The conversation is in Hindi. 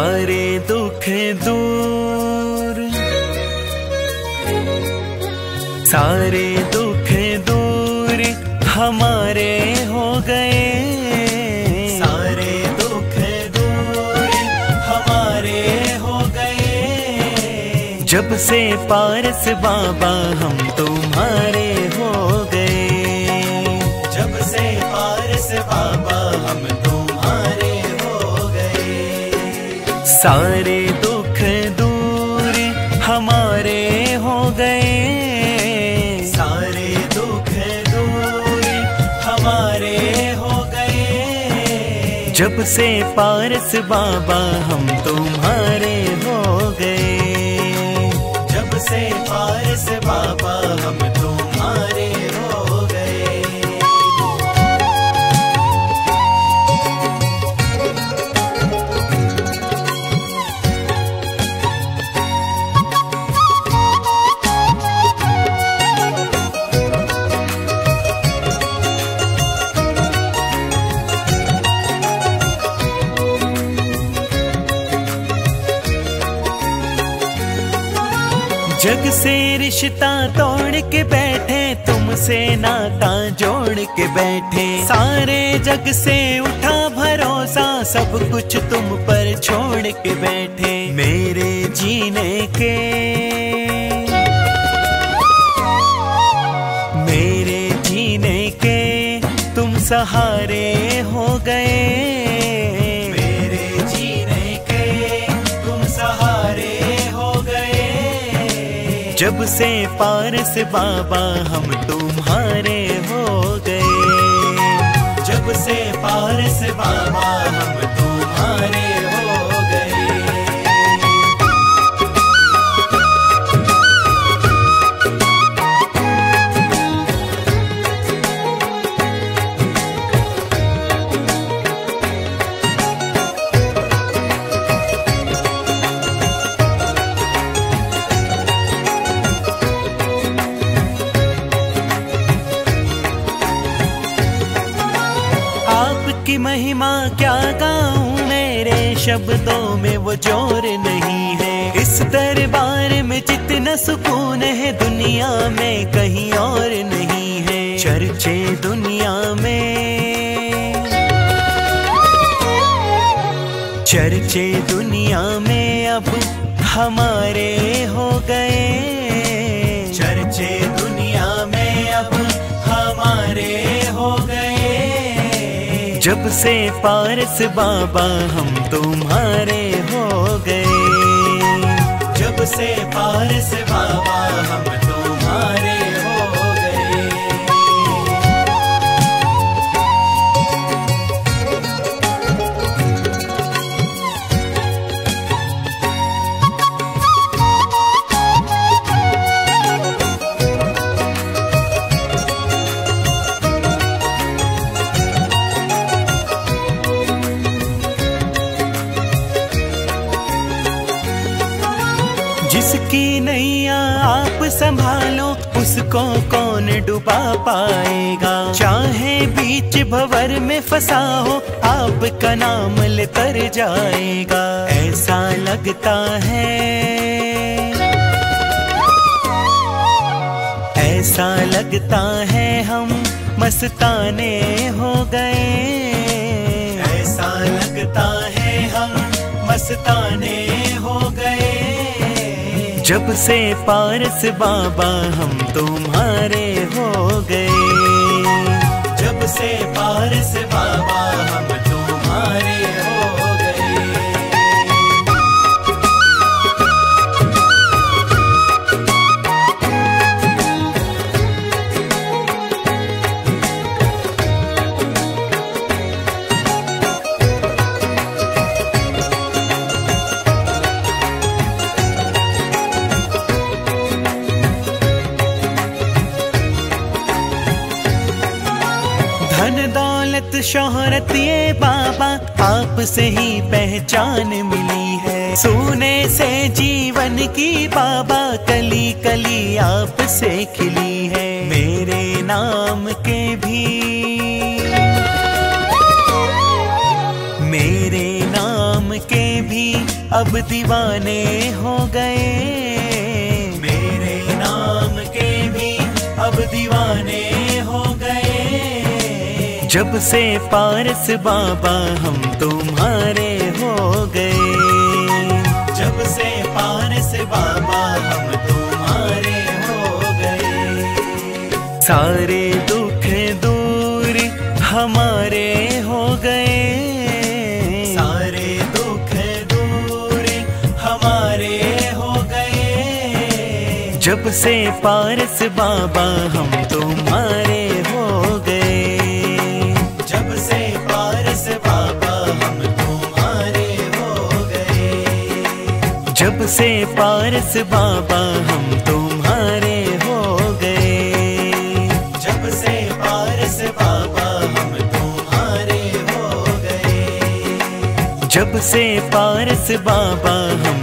सारे दुख दूर, सारे दुख दूर हमारे हो गए, सारे दुख दूर हमारे हो गए। जब से पारस बाबा हम तुम्हारे हो गए, जब से पारस बाबा हम तुम्हारे हो गए। सारे दुख दूर हमारे हो गए, सारे दुख दूर हमारे हो गए। जब से पारस बाबा हम तुम्हारे हो गए, जब से पारस बाबा हम तुम्हारे हो गए। जग से रिश्ता तोड़ के बैठे, तुमसे नाता जोड़ के बैठे। सारे जग से उठा भरोसा, सब कुछ तुम पर छोड़ के बैठे। मेरे जीने के, मेरे जीने के तुम सहारे हो गए, मेरे जीने के तुम सहारे हो गए। जब से पारस बाबा हम तुम्हारे हो गए, जब से पारस बाबा हम तुम्हारे हो गए। आपकी महिमा क्या गाऊं, मेरे शब्दों में वो जोर नहीं है। इस दरबार में जितना सुकून है, दुनिया में कहीं और नहीं है। चर्चे दुनिया में, चर्चे दुनिया में अब हमारे हो गए, चर्चे दुनिया में अब हमारे हो गए। जब से पारस बाबा हम तुम्हारे हो गए, जब से पारस बाबा हम तुम्हारे हो गए। जिसकी नैया आप संभालो, उसको कौन डुबा पाएगा। चाहे बीच भंवर में फंसा हो, आपका नाम ले तर जाएगा। ऐसा लगता है, ऐसा लगता है हम मस्ताने हो गए, ऐसा लगता है हम मस्ताने हो गए। जब से पारस बाबा हम तुम्हारे हो गए, जब से पारस बाबा हम तुम्हारे हो गए। धन दौलत शोहरत ये बाबा आपसे ही पहचान मिली है। सोने से जीवन की बाबा कली कली आपसे खिली है। मेरे नाम के भी, मेरे नाम के भी अब दीवाने हो गए। मेरे नाम के भी अब दीवाने हो गए। जब से पारस बाबा हम तुम्हारे हो गए। जब से पारस बाबा हम तुम्हारे हो गए। सारे दुख दूर हमारे हो गए। सारे दुख दूर हमारे हो गए। जब से पारस बाबा हम तुम्हारे हो गए। जब से पारस बाबा हम तुम्हारे हो गए। जब से पारस बाबा हम तुम्हारे हो गए। जब से पारस बाबा हम तुम्हारे हो गए। जब से पारस बाबा हम